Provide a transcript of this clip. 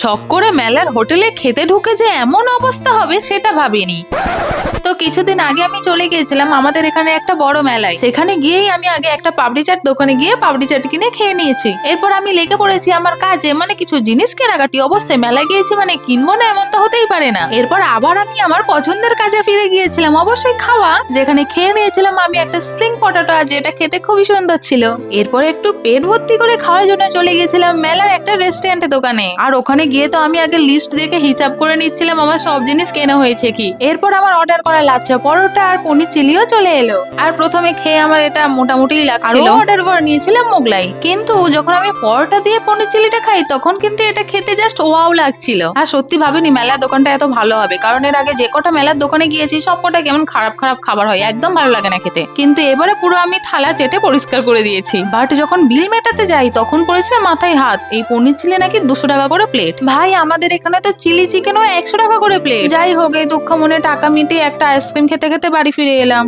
শখ করে মেলার হোটেলে খেতে ঢুকে যে এমন অবস্থা হবে সেটা ভাবিনি। তো কিছুদিন আগে আমি চলে গিয়েছিলাম আমাদের এখানে একটা বড় মেলায়। সেখানে গিয়েই আমি আগে একটা পাপড়ি চাট দোকানে গিয়ে পাপড়ি চাট কিনে খেয়ে নিয়েছি। এরপর আমি লেগে পড়েছি আমার কাজে, মানে কিছু জিনিস কেনাকাটি। অবশ্যই মেলায় গিয়েছি মানে কিনবো না এমন তো হতেই পারে না। এরপর আবার আমি আমার পছন্দের কাজে ফিরে গিয়েছিলাম, অবশ্যই খাওয়া। যেখানে খেয়ে নিয়েছিলাম আমি একটা স্প্রিং পটেটো, যেটা খেতে খুবই সুন্দর ছিল। এরপর একটু পেট ভর্তি করে খাওয়ার জন্য চলে গিয়েছিলাম মেলার একটা রেস্টুরেন্টের দোকানে। আর ওখানে গিয়ে তো আমি আগে লিস্ট দেখে হিসাব করে নিচ্ছিলাম আমার সব জিনিস কেনা হয়েছে কি। এরপর আমার অর্ডার করা লাচ্ছা পরোটা আর পনির চিলিও চলে এলো। আর প্রথমে খেয়ে আমার এটা মোটামুটি লাগছিল। অর্ডার করে নিয়েছিলাম মোগলাই, কিন্তু যখন আমি পরোটা দিয়ে পনির চিলিটা খাই তখন কিন্তু এটা খেতে জাস্ট ওয়াও লাগছিল। আর সত্যি ভাবিনি মেলার দোকানটা এত ভালো হবে, কারণ এর আগে যে কটা মেলার দোকানে গিয়েছি সব কটা কেমন খারাপ খারাপ খাবার হয়, একদম ভালো লাগে না খেতে। কিন্তু এবারে পুরো আমি থালা চেটে পরিষ্কার করে দিয়েছি। বাট যখন বিল মেটাতে যাই তখন পড়েছে মাথায় হাত, এই পনির চিলি নাকি 200 টাকা করে প্লেট। ভাই আমাদের এখানে তো চিলি চিকেনও 100 টাকা করে প্লেট। যাই হোক, এই দুঃখ মনে টাকা মিটিয়ে একটা আইসক্রিম খেতে খেতে বাড়ি ফিরে এলাম।